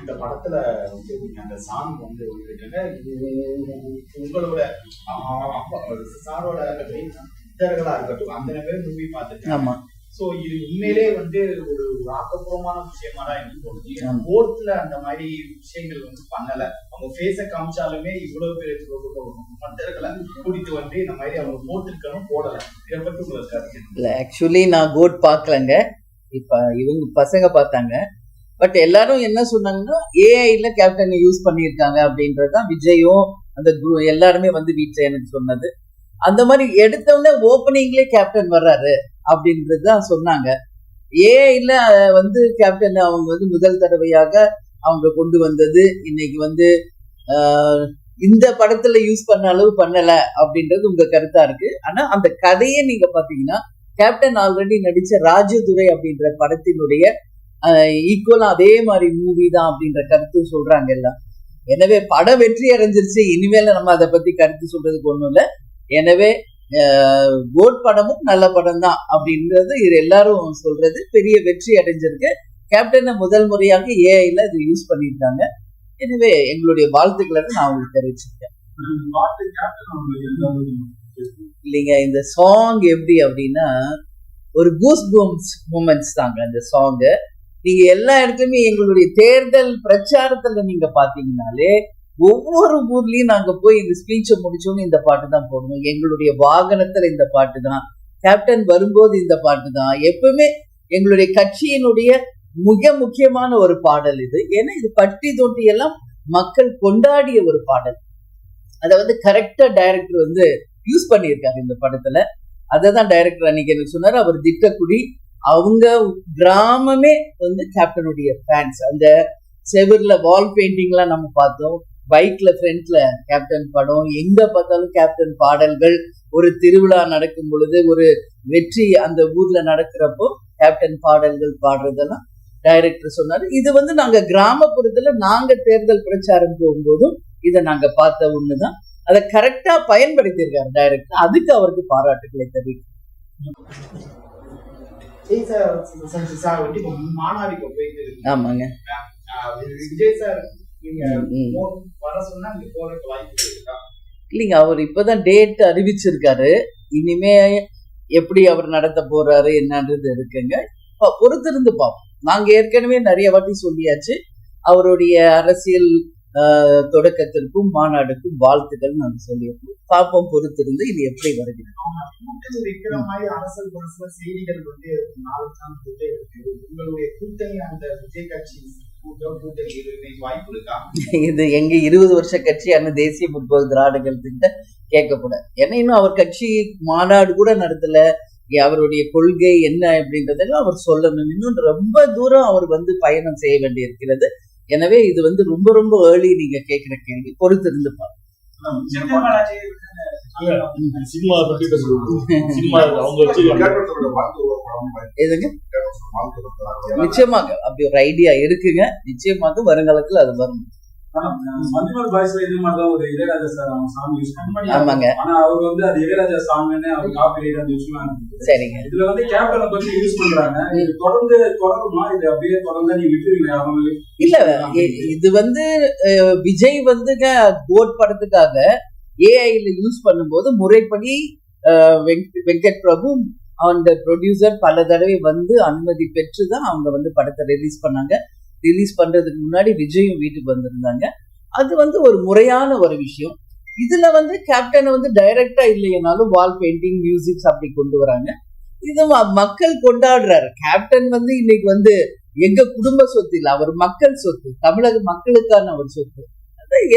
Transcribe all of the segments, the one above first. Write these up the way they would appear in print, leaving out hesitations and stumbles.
இந்த படத்துல வந்து நீங்க அந்த சாங் வந்து உங்களோட சாரோட இதர்களா இருக்கட்டும் அந்த பேர் மூவி பார்த்துருக்கேன். ஆமா. சோ இது உண்மையிலே வந்து ஒரு ஆக்கப்பூர்வமான விஷயமா தான் எனக்கு தோணுது. போர்ட்ல அந்த மாதிரி விஷயங்கள் வந்து பண்ணல. அவங்க ஃபேஸ காமிச்சாலுமே இவ்வளவு பேர் மற்றவர்களை கூட்டிட்டு வந்து இந்த மாதிரி அவங்க போட்டிருக்கணும் போடல. இதை பத்தி உங்களுக்கு கருத்து இல்ல? ஆக்சுவலி நான் கோட் பார்க்கலங்க. இப்ப இவங்க பசங்க பார்த்தாங்க. பட் எல்லாரும் என்ன சொன்னாங்கன்னா ஏஐல கேப்டன் யூஸ் பண்ணியிருக்காங்க அப்படின்றதுதான் விஜயும் அந்த எல்லாருமே வந்து வீட்டுல எனக்கு சொன்னது. அந்த மாதிரி எடுத்தவொடனே ஓப்பனிங்லேயே கேப்டன் வர்றாரு அப்படின்றதுதான் சொன்னாங்க. ஏஐல வந்து கேப்டன் அவங்க வந்து முதல் தடவையாக அவங்க கொண்டு வந்தது இன்னைக்கு வந்து இந்த படத்துல யூஸ் பண்ண அளவு பண்ணல அப்படின்றது உங்க கருத்தா இருக்கு. ஆனா அந்த கதையே நீங்க பாத்தீங்கன்னா கேப்டன் ஆல்ரெடி நடிச்ச ராஜதுரை அப்படின்ற படத்தினுடைய ஈக்குவலா அதே மாதிரி மூவி தான் அப்படின்ற கருத்து சொல்றாங்க எல்லாம். எனவே படம் வெற்றி அடைஞ்சிருச்சு, இனிமேல நம்ம அதை பத்தி கருத்து சொல்றதுக்கு ஒண்ணும் இல்லை. எனவே கோட் படமும் நல்ல படம் தான் அப்படின்றது இது எல்லாரும் சொல்றது. பெரிய வெற்றி அடைஞ்சிருக்கு. கேப்டனை முதல் முறையாக ஏஐல இது யூஸ் பண்ணியிருக்காங்க. எனவே எங்களுடைய வாழ்த்துக்களை நான் உங்களுக்கு தெரிவிச்சிருக்கேன். இல்லைங்க, இந்த சாங் எப்படி அப்படின்னா ஒரு கூஸ் பம்ப்ஸ் மூமெண்ட்ஸ் தாங்க இந்த சாங்கு. நீங்க எல்லா இடத்துலயுமே எங்களுடைய தேர்தல் பிரச்சாரத்துல நீங்க பாத்தீங்கன்னாலே ஒவ்வொரு ஊர்லயும் நாங்க போய் இந்த ஸ்பீச்சை முடிச்சோன்னு இந்த பாட்டு தான் போடணும். எங்களுடைய வாகனத்துல இந்த பாட்டு தான், கேப்டன் வரும்போது இந்த பாட்டு தான், எப்பவுமே எங்களுடைய கட்சியினுடைய மிக முக்கியமான ஒரு பாடல் இது. ஏன்னா இது பட்டி தொட்டி எல்லாம் மக்கள் கொண்டாடிய ஒரு பாடல். அதை வந்து கரெக்டா டைரக்டர் வந்து யூஸ் பண்ணியிருக்காரு இந்த படத்துல. அததான் டைரக்டர் அன்னைக்கு எனக்கு சொன்னாரு. அவர் திட்டக்குடி, அவங்க கிராமமே வந்து கேப்டனுடைய ஃபேன்ஸ். அந்த செவர்ல வால் பெயிண்டிங்லாம் நம்ம பார்த்தோம். பைக்ல ஃப்ரண்ட்ல கேப்டன் படம், எங்க பார்த்தாலும் கேப்டன் பாடல்கள். ஒரு திருவிழா நடக்கும் பொழுது, ஒரு வெற்றி அந்த ஊர்ல நடக்கிறப்போ கேப்டன் பாடல்கள் பாடுறதெல்லாம் டைரக்டர் சொன்னாரு. இது வந்து நாங்க கிராமப்புறத்துல நாங்க தேர்தல் பிரச்சாரம் போகும்போதும் இதை நாங்க பார்த்த ஒண்ணுதான். அதை கரெக்டா பயன்படுத்தியிருக்காரு டைரக்டர். அதுக்கு அவருக்கு பாராட்டுகளை தெரிவிக்கும். ஆமாங்க. விஜய் சார் இல்லைங்க, அவர் இப்பதான் டேட் அறிவிச்சிருக்காரு. இனிமே எப்படி அவர் நடத்த போறாரு என்னன்றது இருக்குங்க, பொறுத்திருந்து பார்ப்போம். நாங்க ஏற்கனவே நிறைய வாட்டி சொல்லியாச்சு. அவருடைய அரசியல் தொடக்கத்திற்கும் மாநாடுக்கும் வாழ்த்துக்கள் நாங்க சொல்லியிருக்கோம். பார்ப்போம், பொறுத்திருந்து இது எப்படி வருகிறது. செய்திகள் வந்து உங்களுடைய கூட்டணி அந்த விஜய் கட்சி இது எங்க 20 வருஷ கட்சியான தேசிய முற்போக்கு திராவிடர்கள் கிட்ட கேட்கக்கூடாது. ஏன்னா இன்னும் அவர் கட்சி மாநாடு கூட நடத்தல. அவருடைய கொள்கை என்ன அப்படின்றதெல்லாம் அவர் சொல்லணும். இன்னும் ரொம்ப தூரம் அவர் வந்து பயணம் செய்ய வேண்டி இருக்கிறது. எனவே இது வந்து ரொம்ப ரொம்ப ஏர்லி நீங்க கேட்கிற கேள்வி. பொறுத்திருந்து பாருங்க. நிச்சயமாக அப்படி ஒரு ஐடியா இருக்குங்க. நிச்சயமாக வருங்காலத்துல அது வரும். ஆமாங்க, சரிங்க. இல்ல, இது வந்து விஜய் வந்துங்க கோட் படத்துக்காக ஏஐல யூஸ் பண்ணும்போது முறைப்படி வெங்கட் பிரபு அந்த ப்ரொடியூசர் பல தடவை வந்து அனுமதி பெற்றுதான் அவங்க வந்து படத்தை ரிலீஸ் பண்ணாங்க. ரிலீஸ் பண்றதுக்கு முன்னாடி விஜயும் வீட்டுக்கு வந்திருந்தாங்க. அது வந்து ஒரு முறையான ஒரு விஷயம். இதுல வந்து கேப்டனை வந்து டைரக்டா இல்லைனாலும் வால் பெயிண்டிங், மியூசிக்ஸ் அப்படி கொண்டு வராங்க. இது மக்கள் கொண்டாடுறாரு. கேப்டன் வந்து இன்னைக்கு வந்து எங்க குடும்ப சொத்து இல்லை, அவர் மக்கள் சொத்து, தமிழக மக்களுக்கான அவர் சொத்து.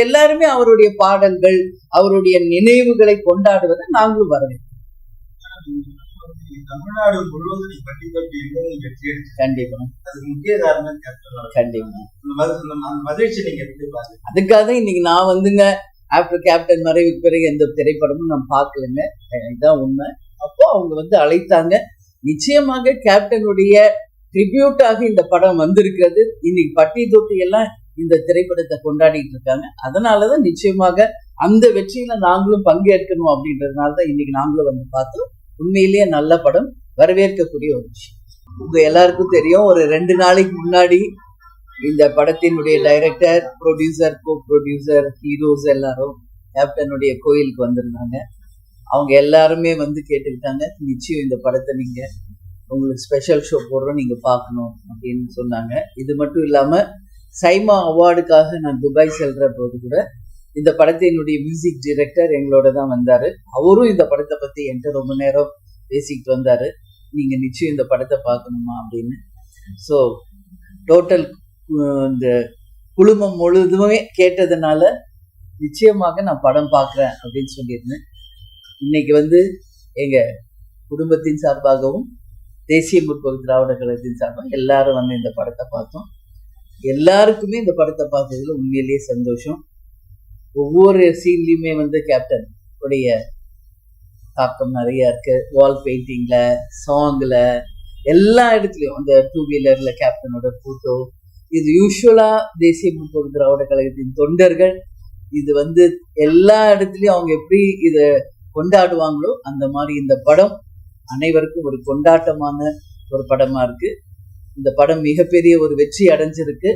எல்லாருமே அவருடைய பாடல்கள், அவருடைய நினைவுகளை கொண்டாடுவதை நாங்களும் வரவேற்கிறோம். தமிழ்நாடு முழுவதும் கண்டிப்பா அது முக்கிய காரணம் கண்டிப்பா மகிழ்ச்சி. நீங்க எப்படி பாருங்க. அதுக்காக இன்னைக்கு நான் வந்துங்க ஆஃப்டர் கேப்டன் மறைவுக்கு பிறகு எந்த திரைப்படமும் நான் பார்க்கலங்க. இதுதான் உண்மை. அப்போ அவங்க வந்து அழைத்தாங்க. நிச்சயமாக கேப்டனுடைய ட்ரிபியூட்டாக இந்த படம் வந்திருக்கிறது. இன்னைக்கு பட்டி தொட்டி எல்லாம் இந்த திரைப்படத்தை கொண்டாடிட்டு இருக்காங்க. அதனாலதான் நிச்சயமாக அந்த வெற்றியில நாங்களும் பங்கேற்கணும் அப்படின்றதுனாலதான் இன்னைக்கு நாங்களும் வந்து பார்த்தோம். உண்மையிலேயே நல்ல படம், வரவேற்கக்கூடிய ஒரு விஷயம். உங்க எல்லாருக்கும் தெரியும், ஒரு 2 நாளைக்கு முன்னாடி இந்த படத்தினுடைய டைரக்டர், ப்ரொடியூசர், கோ ப்ரொடியூசர், ஹீரோஸ் எல்லாரும் கேப்டனுடைய கோயிலுக்கு வந்திருந்தாங்க. அவங்க எல்லாருமே வந்து கேட்டுக்கிட்டாங்க, நிச்சயம் இந்த படத்தை நீங்க உங்களுக்கு ஸ்பெஷல் ஷோ போடுறோம், நீங்க பார்க்கணும் அப்படின்னு சொன்னாங்க. இது மட்டும் இல்லாம சைமா அவார்டுக்காக நான் துபாய் செல்ற போது கூட இந்த படத்தினுடைய மியூசிக் டைரக்டர் எங்களோட தான் வந்தாரு. அவரும் இந்த படத்தை பத்தி என்கிட்ட ரொம்ப நேரம் பேசிக்கிட்டு வந்தாரு, நீங்க நிச்சயம் இந்த படத்தை பார்க்கணுமா அப்படின்னு. ஸோ டோட்டல் இந்த குழுமம் முழுதுமே கேட்டதுனால நிச்சயமாக நான் படம் பார்க்குறேன் அப்படின்னு சொல்லியிருந்தேன். இன்னைக்கு வந்து எங்க குடும்பத்தின் சார்பாகவும் தேசிய முற்போக்கு திராவிட கழகத்தின் சார்பாக எல்லாரும் வந்து இந்த படத்தை பார்த்தோம். எல்லாருக்குமே இந்த படத்தை பார்த்ததுல உண்மையிலேயே சந்தோஷம். ஒவ்வொரு சீன்லையுமே வந்து கேப்டன் உடைய தாக்கம் நிறைய இருக்கு. வால் பெயிண்டிங்ல, சாங்ல, எல்லா இடத்துலயும் அந்த 2 வீலர்ல கேப்டனோட போட்டோ. இது யூஸ்வலா தேசிய முற்போக்கு திராவிட கழகத்தின் தொண்டர்கள் இது வந்து எல்லா இடத்துலயும் அவங்க எப்படி இதை கொண்டாடுவாங்களோ அந்த மாதிரி இந்த படம் அனைவருக்கும் ஒரு கொண்டாட்டமான ஒரு படமா இருக்கு. இந்த படம் மிகப்பெரிய ஒரு வெற்றி அடைஞ்சிருக்கு.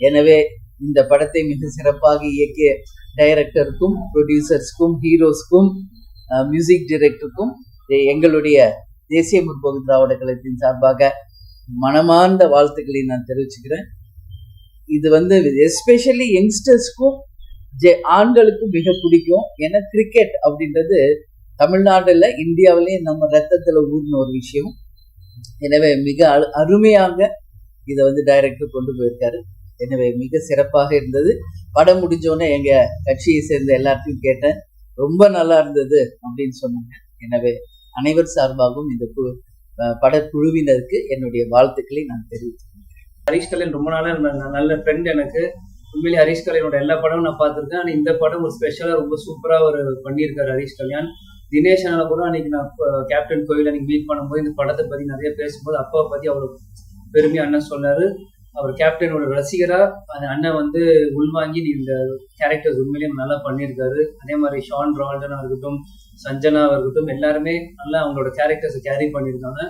எனவே இந்த படத்தை மிக சிறப்பாக இயக்கிய டைரக்டருக்கும், ப்ரொடியூசர்ஸ்க்கும், ஹீரோஸ்க்கும், மியூசிக் டைரக்டருக்கும் எங்களுடைய தேசிய முற்போக்கு திராவிட கழகத்தின் சார்பாக மனமார்ந்த வாழ்த்துக்களை நான் தெரிவிச்சுக்கிறேன். இது வந்து எஸ்பெஷலி யங்ஸ்டர்ஸ்க்கும் ஆண்களுக்கும் மிக பிடிக்கும். ஏன்னா கிரிக்கெட் அப்படின்றது தமிழ்நாடுல, இந்தியாவிலேயே நம்ம ரத்தத்துல ஊர்ன ஒரு விஷயம். எனவே மிக அருமையாக இதை வந்து டைரக்டர் கொண்டு போயிருக்காரு. எனவே மிக சிறப்பாக இருந்தது. படம் முடிஞ்சோடனே எங்க கட்சியை சேர்ந்த எல்லாத்தையும் கேட்டேன், ரொம்ப நல்லா இருந்தது அப்படின்னு சொன்னாங்க. எனவே அனைவர் சார்பாகவும் இந்த படக்குழுவினருக்கு என்னுடைய வாழ்த்துக்களை நான் தெரிவித்துக்கிறேன். ஹரிஷ் கல்யாண் ரொம்ப நாளா நல்ல ஃப்ரெண்ட் எனக்கு. உண்மையிலேயே ஹரிஷ் கல்யாணோட எல்லா படமும் நான் பார்த்துருக்கேன். ஆனால் இந்த படம் ஒரு ஸ்பெஷலாக ரொம்ப சூப்பராக ஒரு பண்ணியிருக்காரு ஹரிஷ் கல்யாண். தினேஷ் அண்ணால கூட அன்னைக்கு நான் கேப்டன் கோவில் அன்னைக்கு மீட் பண்ணும்போது இந்த படத்தை பற்றி நிறைய பேசும்போது அப்பாவை பற்றி அவர் பெருமையாக அண்ணன் சொன்னார். அவர் கேப்டனோட ரசிகரா அந்த அண்ணன் வந்து உள்வாங்கி இந்த கேரக்டர்ஸ் உண்மையிலேயே நல்லா பண்ணியிருக்காரு. அதே மாதிரி ஷான் ரால்டனா இருக்கட்டும், சஞ்சனாவாக இருக்கட்டும், எல்லாருமே நல்லா அவங்களோட கேரக்டர்ஸை கேரி பண்ணியிருக்காங்க.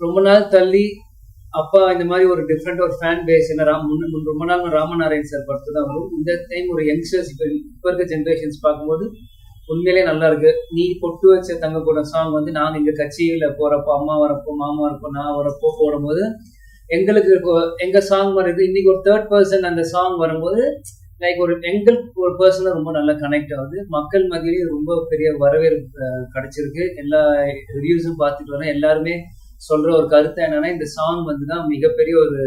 ரொம்ப நாள் தள்ளி அப்பா இந்த மாதிரி ஒரு டிஃப்ரெண்ட் ஒரு ஃபேன் பேஸ் என்ன ரொம்ப நாள் ராமநாராயண் சார் படத்து தான் வரும். இந்த டைம் ஒரு யங்ஸ்டர்ஸ் இப்போ இருக்க ஜென்ரேஷன்ஸ் பார்க்கும்போது உண்மையிலே நல்லா இருக்கு. நீ பொட்டு வச்ச தங்க கூட சாங் வந்து நாங்கள் எங்க கட்சியில போறப்போ, அம்மா வரப்போ, மாமா வரப்போ, நான் வரப்போ போடும்போது எங்களுக்கு எங்க சாங் வருது. இன்னைக்கு ஒரு 3rd பர்சன் அந்த சாங் வரும்போது லைக் எங்களுக்கு ஒரு பர்சனாக ரொம்ப நல்லா கனெக்ட் ஆகுது. மக்கள் மத்தியிலேயே ரொம்ப பெரிய வரவேற்பு கிடைச்சிருக்கு. எல்லா ரிவ்யூஸும் பார்த்துட்டு வரேன். எல்லாருமே சொல்ற ஒரு கருத்து என்னன்னா, இந்த சாங் வந்து தான் மிகப்பெரிய ஒரு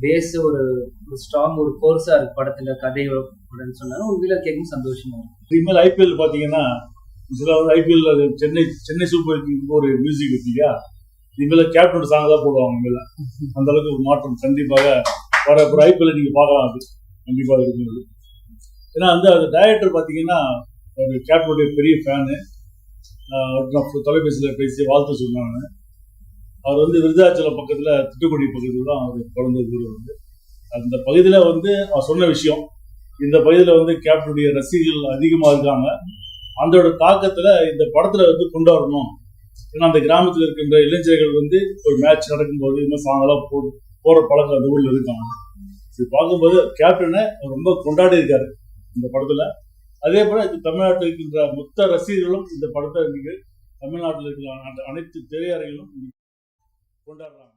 பேஸ், ஒரு ஸ்ட்ராங் ஒரு கோர்ஸா இருக்கு படத்துல கதையோட சொன்னாங்க. உண்மையில கேட்கும் சந்தோஷமா இருக்கு. இனிமேல் ஐபிஎல் பாத்தீங்கன்னா சில ஐபிஎல் சென்னை சூப்பர் கிங்க்கு ஒரு மியூசிக் வச்சியா, இனிமேல கேப்டனோட சாங் தான் போடுவாங்க. இனிமேல அந்த அளவுக்கு ஒரு மாற்றம் கண்டிப்பாக வர ஒரு ஐபிஎல் நீங்க பார்க்கலாம். அது கண்டிப்பாக இருக்கிறது. ஏன்னா அந்த டைரக்டர் பாத்தீங்கன்னா ஒரு கேப்டனுடைய பெரிய ஃபேனு. தொலைபேசியில் பேசி வாழ்த்து சொன்னாங்க. அவர் வந்து விருதாச்சலம் பக்கத்துல, திட்டுக்குடி பக்கத்துல தான் அவர் பிறந்தது. வந்து அந்த பகுதியில் வந்து அவர் சொன்ன விஷயம், இந்த பகுதியில் வந்து கேப்டனுடைய ரசிகர்கள் அதிகமாக இருக்காங்க. அதோட தாக்கத்துல இந்த படத்துல வந்து கொண்டாடணும். ஏன்னா அந்த கிராமத்தில் இருக்கின்ற இளைஞர்கள் வந்து ஒரு மேட்ச் நடக்கும்போது இந்த சாங்கெல்லாம் போற பழக்கம் அந்த ஊர்ல இருக்காங்க. இது பார்க்கும்போது கேப்டனை ரொம்ப கொண்டாடி இருக்காரு இந்த படத்துல. அதே போல தமிழ்நாட்டில் இருக்கின்ற மொத்த ரசிகர்களும் இந்த படத்தை இன்னைக்கு தமிழ்நாட்டில் இருக்கிற அனைத்து திரையரங்கிலும் கொண்டாடுறாங்க.